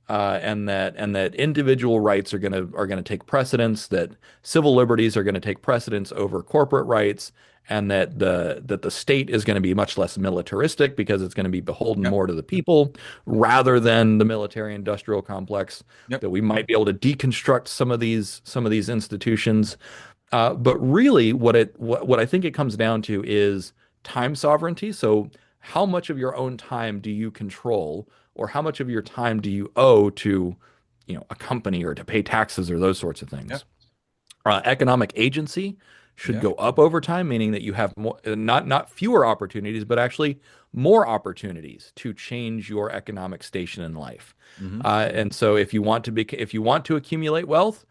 and that individual rights are going to take precedence, that civil liberties are going to take precedence over corporate rights, and that the state is going to be much less militaristic because it's going to be beholden Yep. more to the people rather than the military-industrial complex. Yep. That we might be able to deconstruct some of these institutions, but really, what I think it comes down to is time sovereignty. So, how much of your own time do you control, or how much of your time do you owe to, a company or to pay taxes or those sorts of Yep. things? Economic agency should Yeah. go up over time, meaning that you have more, not fewer opportunities, but actually more opportunities to change your economic station in life. Hmm. And so, if you want to accumulate wealth,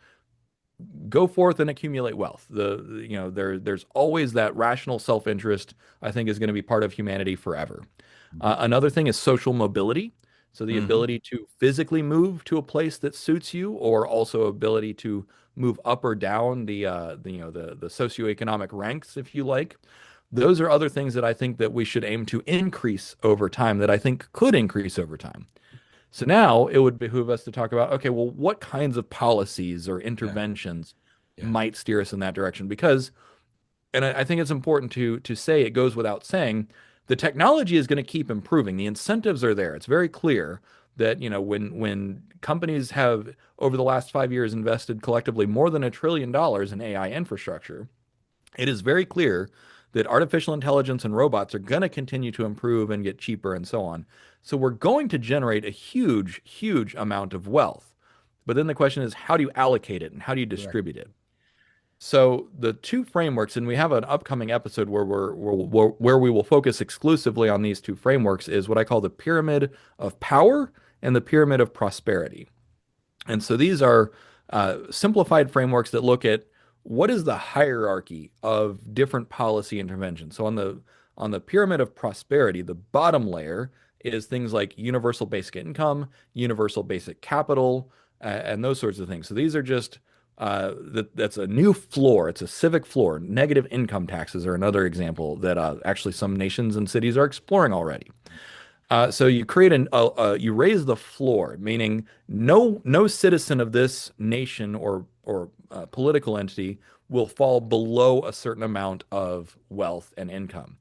go forth and accumulate wealth. There's always that rational self-interest, I think, is going to be part of humanity forever. Another thing is social mobility. So the Hmm. ability to physically move to a place that suits you, or also ability to move up or down the socioeconomic ranks, if you like. Those are other things that I think that we should aim to increase over time, that I think could increase over time. So now it would behoove us to talk about, okay, well, what kinds of policies or Yeah. interventions Yeah. might steer us in that direction? Because, and I think it's important to say, it goes without saying, the technology is going to keep improving. The incentives are there. It's very clear that, when companies have over the last 5 years invested collectively more than $1 trillion in AI infrastructure, it is very clear that artificial intelligence and robots are going to continue to improve and get cheaper and so on. So we're going to generate a huge, huge amount of wealth. But then the question is, how do you allocate it and how do you Correct. distribute it? So the two frameworks, and we have an upcoming episode where we will focus exclusively on these two frameworks, is what I call the pyramid of power and the pyramid of prosperity. And so these are simplified frameworks that look at what is the hierarchy of different policy interventions. So on the pyramid of prosperity, the bottom layer is things like universal basic income, universal basic capital, and those sorts of things. So these are just that's a new floor. It's a civic floor. Negative income taxes are another example that actually some nations and cities are exploring already. So you create you raise the floor, meaning no citizen of this nation or political entity will fall below a certain amount of wealth and income.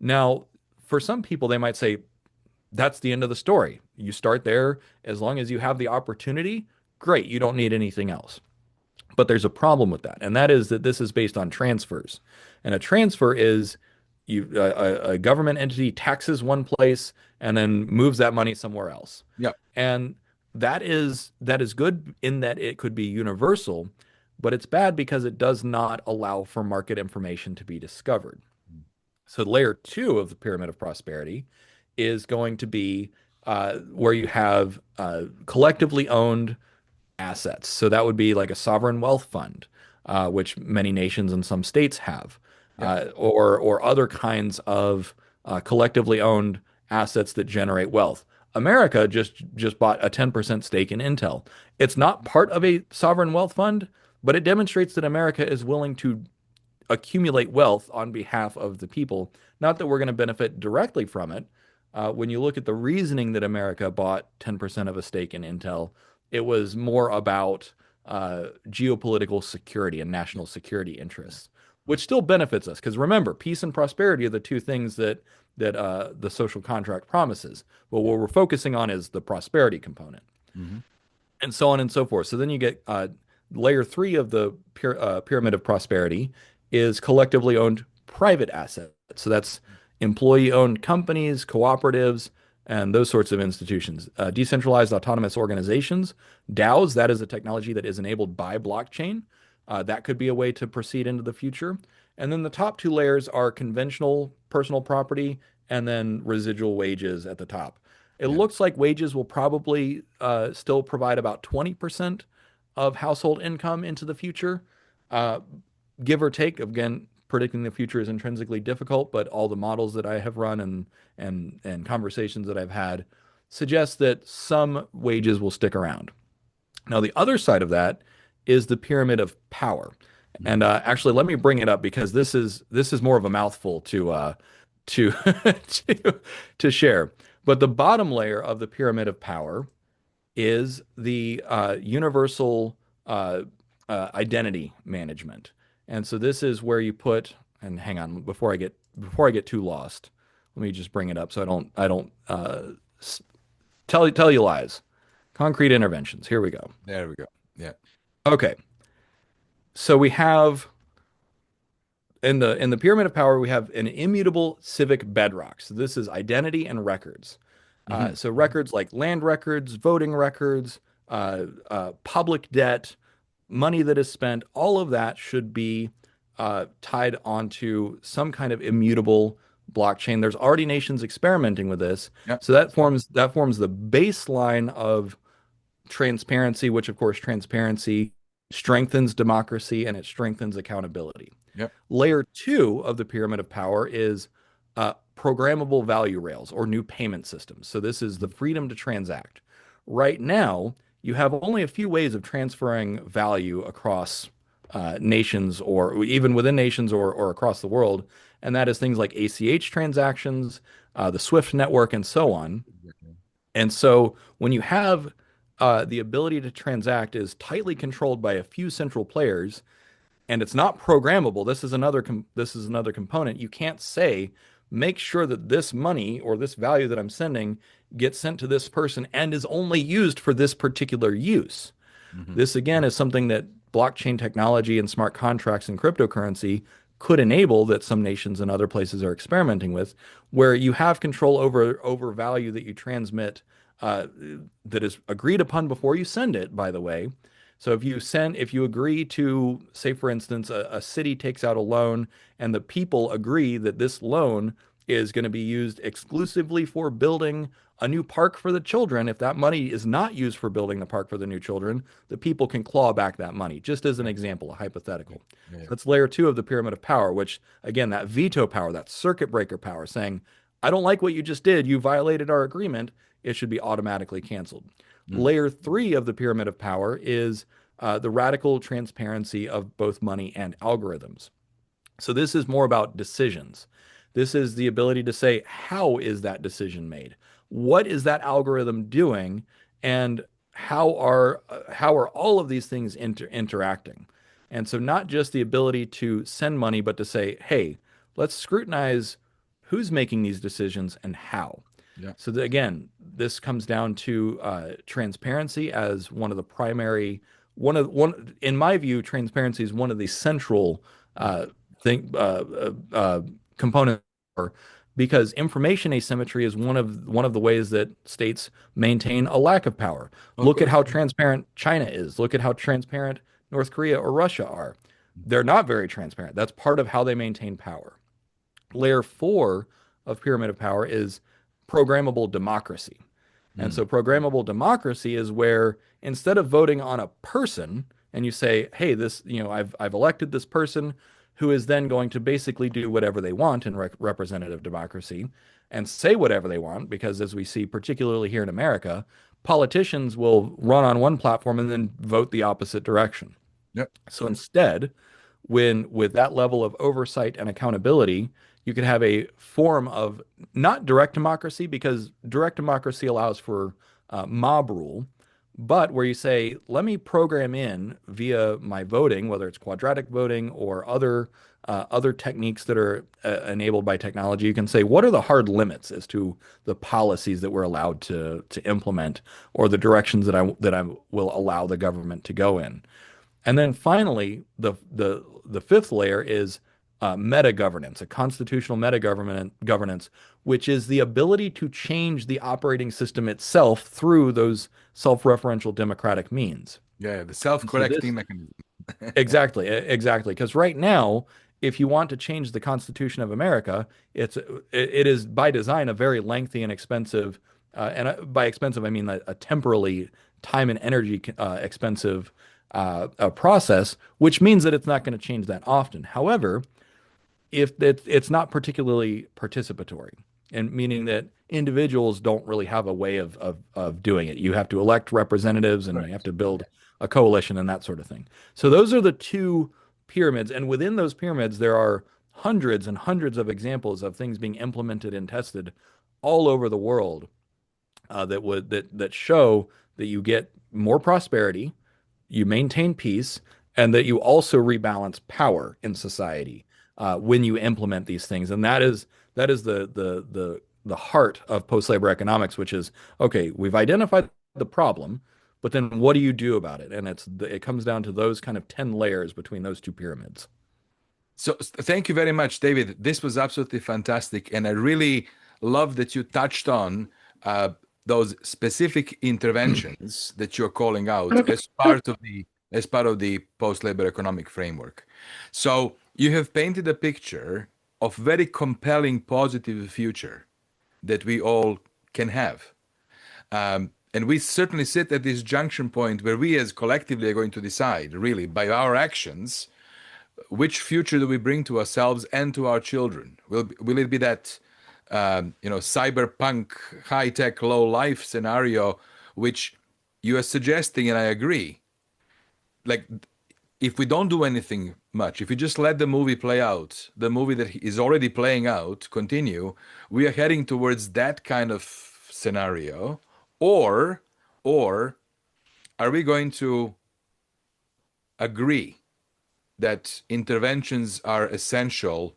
Now, for some people, they might say that's the end of the story. You start there. As long as you have the opportunity, great. You don't need anything else. But there's a problem with that, and that is that this is based on transfers. And a transfer is a government entity taxes one place and then moves that money somewhere else. Yeah. And that is good in that it could be universal, but it's bad because it does not allow for market information to be discovered. So layer two of the pyramid of prosperity is going to be where you have collectively owned assets. So that would be like a sovereign wealth fund, which many nations and some states have, Yeah. or other kinds of collectively owned assets that generate wealth. America just bought a 10% stake in Intel. It's not part of a sovereign wealth fund, but it demonstrates that America is willing to accumulate wealth on behalf of the people. Not that we're going to benefit directly from it. When you look at the reasoning that America bought 10% of a stake in Intel, it was more about geopolitical security and national security interests, which still benefits us. Because remember, peace and prosperity are the two things that the social contract promises. But what we're focusing on is the prosperity component, Hmm. and so on and so forth. So then you get layer three of the pyramid of prosperity is collectively owned private assets. So that's employee-owned companies, cooperatives, and those sorts of institutions. Decentralized autonomous organizations, DAOs, that is a technology that is enabled by blockchain. That could be a way to proceed into the future. And then the top two layers are conventional personal property and then residual wages at the top. It Yeah. looks like wages will probably still provide about 20% of household income into the future, uh, give or take. Again, predicting the future is intrinsically difficult, but all the models that I have run and conversations that I've had suggest that some wages will stick around. Now, the other side of that is the pyramid of power. And actually, let me bring it up because this is more of a mouthful to to share. But the bottom layer of the pyramid of power is the universal identity management. And so this is where you put, and hang on, before I get too lost, let me just bring it up so I don't tell you lies. Concrete interventions. Here we go. There we go. Yeah. Okay. So we have in the pyramid of power, we have an immutable civic bedrock. So this is identity and records. Hmm. So records like land records, voting records, public debt, money that is spent, all of that should be tied onto some kind of immutable blockchain. There's already nations experimenting with this. Yeah. So that forms the baseline of transparency, which of course transparency strengthens democracy and it strengthens accountability. Yep. Layer two of the pyramid of power is programmable value rails or new payment systems. So this is the freedom to transact. Right now, you have only a few ways of transferring value across nations or even within nations or across the world. And that is things like ACH transactions, the SWIFT network, and so on. And so when you have the ability to transact is tightly controlled by a few central players, and it's not programmable. This is another component. You can't say, make sure that this money or this value that I'm sending gets sent to this person and is only used for this particular use. Hmm. This again is something that blockchain technology and smart contracts and cryptocurrency could enable that some nations and other places are experimenting with, where you have control over value that you transmit that is agreed upon before you send it, by the way. So if you agree to, say, for instance, a city takes out a loan and the people agree that this loan is going to be used exclusively for building a new park for the children. If that money is not used for building the park for the new children, the people can claw back that money, just as an example, a hypothetical. Yeah. That's layer two of the pyramid of power, which, again, that veto power, that circuit breaker power, saying, I don't like what you just did. You violated our agreement. It should be automatically canceled. Mm. Layer three of the pyramid of power is the radical transparency of both money and algorithms. So this is more about decisions. This is the ability to say, how is that decision made? What is that algorithm doing? And how are all of these things interacting? And so not just the ability to send money, but to say, hey, let's scrutinize who's making these decisions and how. Yeah. So again, this comes down to transparency as one of the primary in my view, transparency is one of the central thing components, because information asymmetry is one of the ways that states maintain a lack of power. Of Look at course. how transparent China is. Look at how transparent North Korea or Russia are. They're not very transparent. That's part of how they maintain power. Layer four of pyramid of power is programmable democracy. And Mm. so programmable democracy is where instead of voting on a person and you say, hey, I've elected this person who is then going to basically do whatever they want in representative democracy and say whatever they want, because as we see, particularly here in America, politicians will run on one platform and then vote the opposite direction. Yep. So instead, with that level of oversight and accountability, you could have a form of not direct democracy, because direct democracy allows for mob rule, but where you say, let me program in via my voting, whether it's quadratic voting or other techniques that are enabled by technology. You can say, what are the hard limits as to the policies that we're allowed to implement, or the directions that I will allow the government to go in. And then finally, the fifth layer is meta governance, a constitutional meta governance, which is the ability to change the operating system itself through those self-referential democratic means. Yeah. The And so this self-correcting mechanism. exactly, because right now if you want to change the Constitution of America, it is by design a very lengthy and expensive, by expensive I mean a temporally time and energy expensive a process, which means that it's not going to change that often. However, if it's not particularly participatory, and meaning that individuals don't really have a way of doing it. You have to elect representatives and you have Correct. to build a coalition and that sort of thing. So those are the two pyramids. And within those pyramids, there are hundreds and hundreds of examples of things being implemented and tested all over the world that show that you get more prosperity, you maintain peace, and that you also rebalance power in society when you implement these things. And that is the heart of post-labor economics, which is, okay, we've identified the problem, but then what do you do about it? And it comes down to those kind of 10 layers between those two pyramids. So thank you very much, David. This was absolutely fantastic, and I really love that you touched on those specific interventions that you're calling out as part of the post-labor economic framework. So you have painted a picture of very compelling, positive future that we all can have. And we certainly sit at this junction point where we as collectively are going to decide, really, by our actions, which future do we bring to ourselves and to our children? Will it be that cyberpunk, high tech, low life scenario, which you are suggesting, and I agree? Like, if we don't do anything much, if we just let the movie play out, the movie that is already playing out continue, we are heading towards that kind of scenario, or are we going to agree that interventions are essential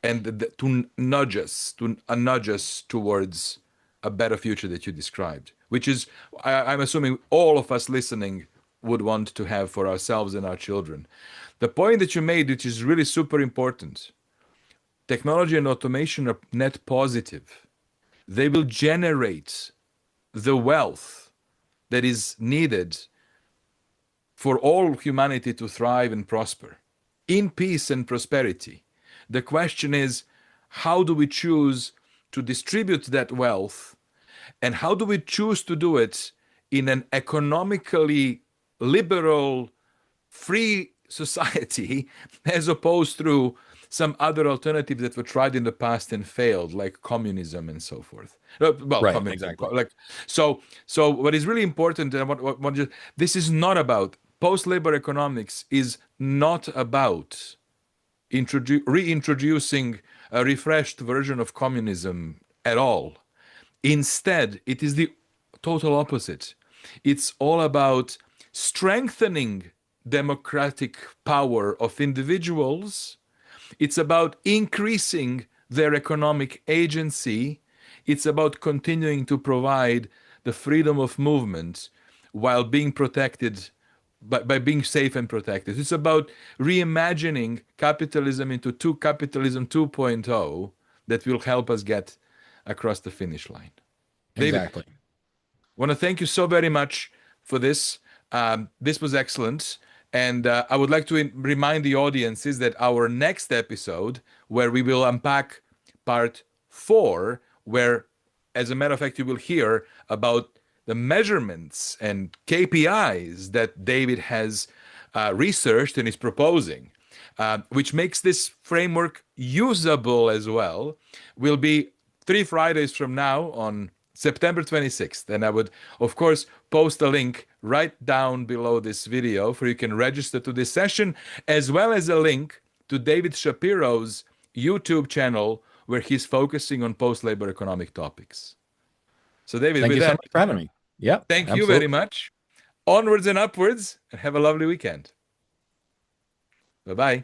and to nudge us towards a better future that you described, which is, I'm assuming all of us listening would want to have for ourselves and our children. The point that you made, which is really super important, technology and automation are net positive. They will generate the wealth that is needed for all humanity to thrive and prosper in peace and prosperity. The question is, how do we choose to distribute that wealth, and how do we choose to do it in an economically liberal, free society, as opposed to some other alternatives that were tried in the past and failed, like communism and so forth. Well, Right, communism, exactly. like so. So, what is really important, and this is not about post-labor economics. Is not about reintroducing a refreshed version of communism at all. Instead, it is the total opposite. It's all about strengthening democratic power of individuals. It's about increasing their economic agency. It's about continuing to provide the freedom of movement while being protected by being safe and protected. It's about reimagining capitalism into Capitalism 2.0 that will help us get across the finish line. David, Exactly. want to thank you so very much for this. This was excellent. And I would like to remind the audiences that our next episode, where we will unpack part 4, where, as a matter of fact, you will hear about the measurements and KPIs that David has researched and is proposing, which makes this framework usable as well, will be 3 Fridays from now on September 26th. And I would, of course, post a link right down below this video for you can register to this session, as well as a link to David Shapiro's YouTube channel, where he's focusing on post-labor economic topics. So, David, Thank with you so that, much for having me. Yep, thank you very absolutely. much. Onwards and upwards, and have a lovely weekend. Bye-bye.